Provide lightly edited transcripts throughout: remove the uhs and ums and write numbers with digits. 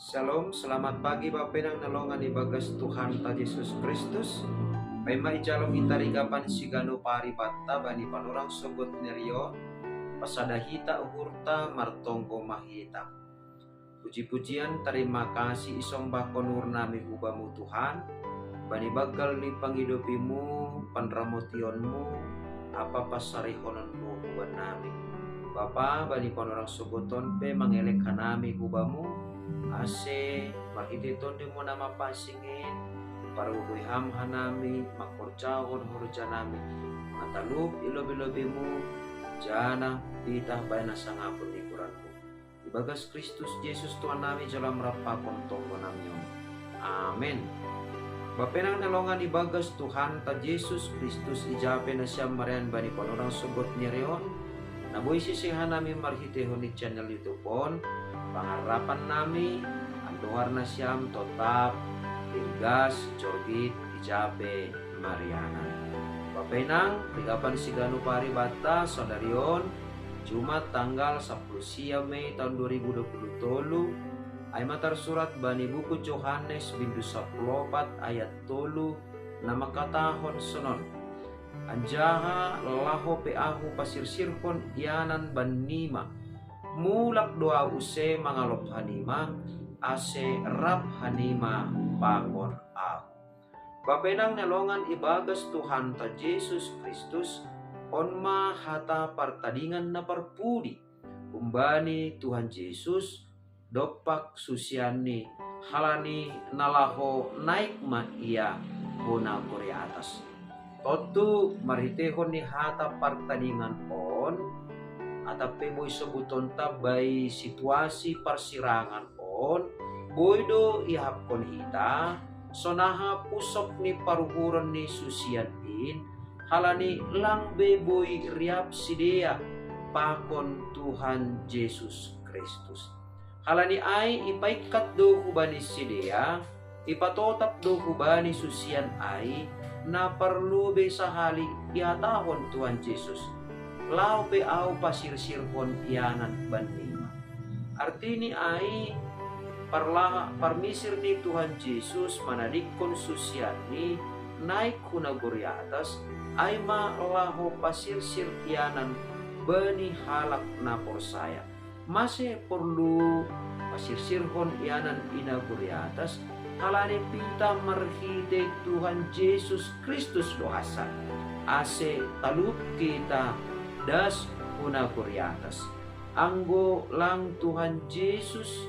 Shalom, selamat pagi Bapak Nang nalongan ibagas Tuhan ta Yesus Kristus. Paima ijalong itarigapan sigano pari batta bani panurang sogot nerio pasada hita uhurta martongko mahita. Puji-pujian terima kasih isombah konur nami ubamu Tuhan. Bani bagal ni pangidopimu, panramotionmu, apa pasarihononmu uban nami. Bapa bani panurang sogoton pe mangelek kanami ubamu. Ase makititon di mo nama pasingin paruhui ham hanami makorcaon hurja nami matalub ilobi-lobi mo jana pitah bayna sangapun di kuranku ibagas Kristus Yesus Tuhan nami jalam rapakon tonggo nami. Amin. Bapenang nalongan ibagas Tuhan ta Yesus Kristus ijape na siyam marian bani panorang sugot nireon naboy sisihan nami marhitehon di channel YouTube pon pangarapan nami antuhar na siyam totap irgas jorbit ijabe mariana bapenang tigapan sigano pari bata saudarion Jumat tanggal 10 Mei tahun 2023 ay matar surat bani buku Yohanes bindu 14 ayat 3 nama katahon sonon anjaha laho peahu pasirsirkon ianan banima mulak doa use mangalop hanima ase rap hanima pakon aku. Bapenang nalongan ibagas Tuhan ta Yesus Kristus onma hata partadingan na parpudi umbani Tuhan Yesus dopak susiani halani nalaho naik ma ia guna kori atas totu maritehon ni hata partadingan on atape mo isobuton tabay situasi parsirangan on boydo ihapkon hita sonaha pusok ni paruhuran ni susian in halani lang beboy riap sidea pakon Tuhan Yesus Kristus halani ay ipaikat do kubani sidea ipatotap do kubani susian ay na perlu besahali ihatahon Tuhan Yesus lau pe au pasir-sirkon ianan banima. Artini ai parmisir ni Tuhan Yesus manadikon susiani naik kuna gori atas ai ma lahu pasir-sir ianan bani halak napor saya. Masih perlu pasir-sirkon ianan ina gori atas halani pinta marhide Tuhan Yesus Kristus dohasa. Ase talup kita das una kuriatas anggo lang Tuhan Yesus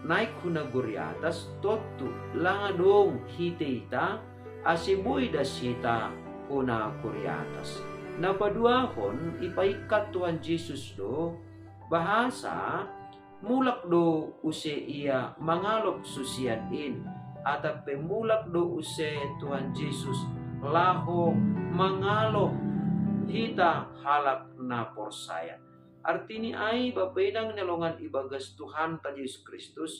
naik kuna kuriatas totu langadong hiteita asiboy dasita una kuriatas napaduahon ipaikat Tuhan Yesus do bahasa mulak do use ia mangalop susian in atape mulak do use Tuhan Yesus laho mangalop hita halak na porsaya. Artini ay bapenang nalongan ibagas Tuhan ta Yesus Kristus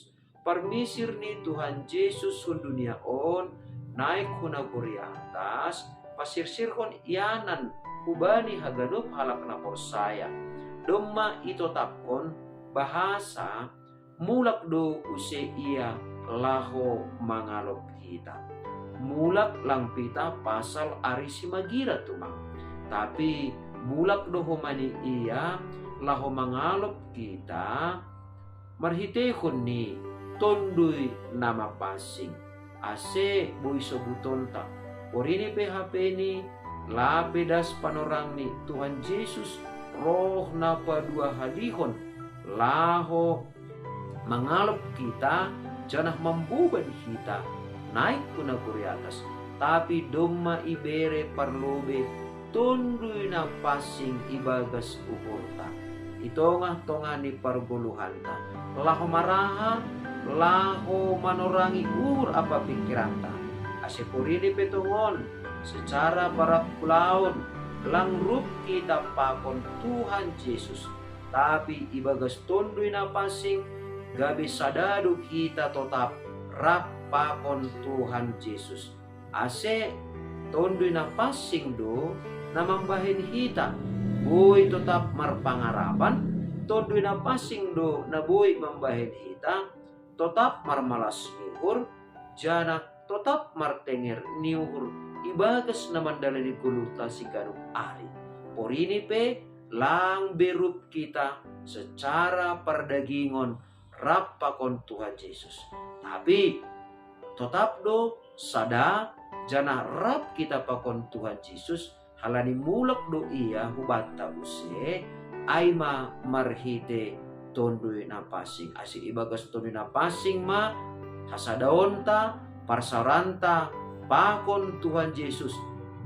parmisir ni Tuhan Yesus sun dunia on naik kuna gori atas pasirsirkon ianan ubani haganup halak na porsaya. Domma ito tapkon bahasa mulak do use ia laho mangalop hita. Mulak lang pita pasal arisi magira tumang. Tapi mulak doho mani iya laho mangalop kita marhitehon ni tonduy nama pasing ase boy sobuton ta orini PHP ni lapedas panorang ni Tuhan Yesus roh napa dua halihon laho mangalop kita janah mambuban kita naik kuna kuri atas tapi domma ibere parlobe tunduy na pasing ibagas uhurta ito nga tongani parguluhanta laho maraha laho manorangi apa pikiranta asipurini petungon secara parakulaon langrup kita pakon Tuhan Yesus tapi ibagas tunduy na pasing gabi sadadu kita tetap rap pakon Tuhan Yesus ase tunduy na pasing do na mambahin hita boy tetap marpangarapan todoy na pasing do na boy mambahin hita tetap marmalas niuhur, jana tetap martenger niuhur, ibagas naman dalani guluta si ganong ari. Porini pe, lang berup kita secara perdagingon rapakon Tuhan Yesus. Tapi tetap do sada jana rap kita pakon Tuhan Yesus halani mulak do iya hubata use aima marhite tondoi na pasing asik ibagas tondoi na pasing ma hasadaonta parsaranta pakon Tuhan Yesus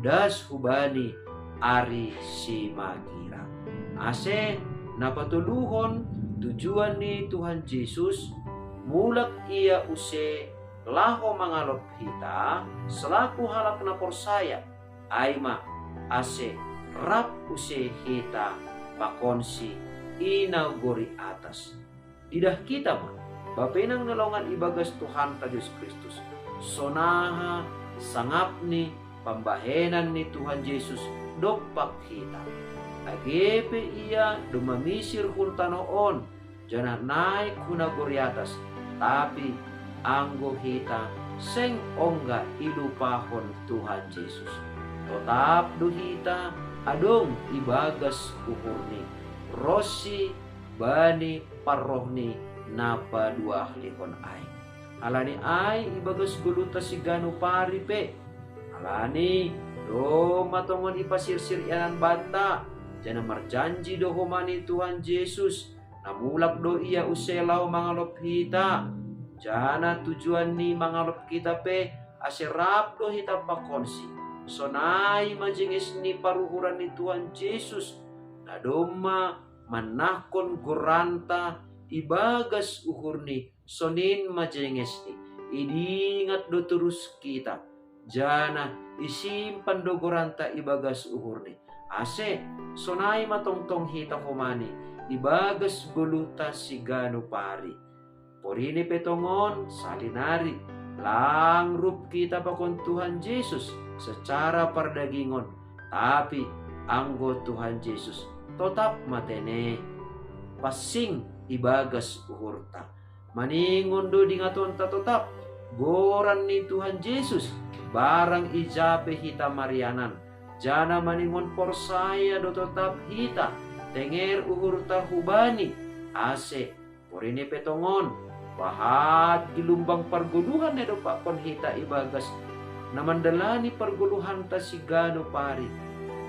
das hubani ari si magira ase napatuluhon tujuan ni Tuhan Yesus mulak ia use laho mangalop hita selaku halak na porsaya aima ase rap use hita pakonsi inauguri atas didah kita mah bapenang nalongan ibagas Tuhan ta Yesus Kristus sonaha sangap ni pambahenan ni Tuhan Yesus dopak hita agepe iya dumamisir huntanoon jana naik hunaguri atas tapi anggo hita seng ongga ilupahon Tuhan Yesus tetap do hita adong ibagas uhurni rosi bani parrohni napa dua lihon ay alani ay ibagas guluta si ganu pari pe alani do matongon ipasirsir yanan banta jana marjanji do homani Tuhan Yesus namulak do iya uselau mangalop hita jana tujuan ni mangalop kita pe aserap do hita pakonsi sonai majengis ni paruhuran ni Tuhan Yesus nadoma manakon goranta ibagas uhurni sonin majengis ni idingat do terus kita jana isimpan do goranta ibagas uhurni ase sonai matongtong hita homani ibagas guluta sigano pari porini petongon salinari langrup kita pakon Tuhan Yesus secara perdagingon tapi anggo Tuhan Yesus tetap matene pasing ibagas uhurta maningon do dingaton ta tetap goran ni Tuhan Yesus barang ijape hita marianan jana maningon porsaya do tetap hita tenger uhurta hubani ase porini petongon bahat gilumbang perguluhan edo pakon hita ibagas namandalani perguluhan ta sigano pari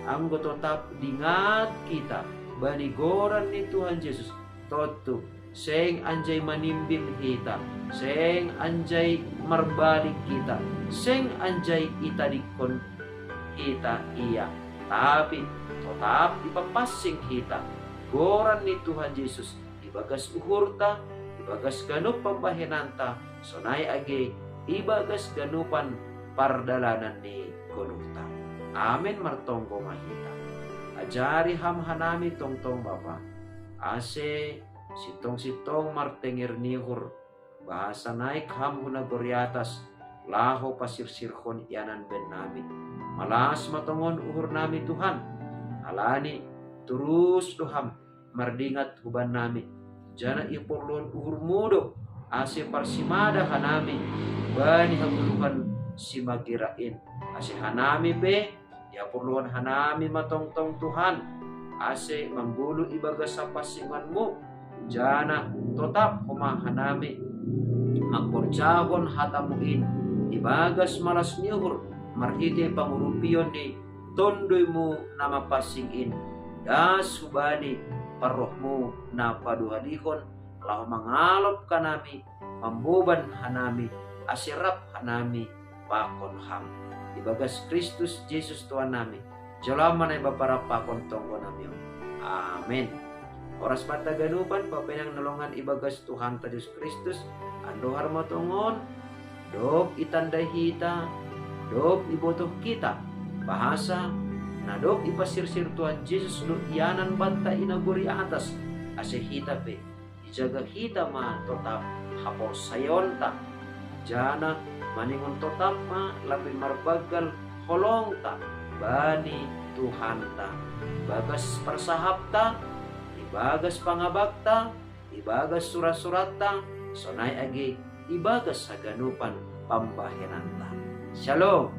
anggo tetap dingat kita bani goran ni Tuhan Yesus totu seng anjay manimbim hita seng anjay marbalik kita seng anjay itadikon hita iya tapi tetap ipapasing hita goran ni Tuhan Yesus ibagas uhurta ibagas ganup pambahenanta sonai age ibagas ganupan pardalanan ni gunungta. Amin martonggo mahita. Ajari ham hanami tongtong bapa. Ase sitong-sitong martengir nihur. Bahasa naik ham hunagoriatas. Laho pasirsirhon ianan ben nami. Malas matongon uhur nami Tuhan. Alani terus doham mardingat huban nami. Jana ipurlon uhur mudo. Ase parsimada hanami. Bani haguluhan si magirain ase hanami pe ya perluan hanami matongtong Tuhan ase manggulu ibagas sa pasinganmu jana tetap huma hanami magporjahon hatamuin ibagas malas nihur marhite pangurupion ni tondoymu nama pasingin das hubani parrohmu na paduhalihon lahu mangalop kanami mamboban hanami asirap hanami pakon ham ibagas Kristus Yesus Tuhan nami jalaman ay babara pakon tonggo nami amin oras mata ganupan papenang nalongan ibagas Tuhan ta Yesus Kristus ando harmatongon dog itanday hita dog ibotoh kita bahasa na dog ipasirsir Tuhan Yesus do iyanan banta inaguri atas ase hita pe ijaga hita ma tetap hapor sayonta jana maningon tetap ma labing marbagal holong ta bani Tuhan ta bagas persahap ta ibagas pangabak ta ibagas surat-surat ta sonay agi ibagas sa ganupan pambahenanta. Shalom!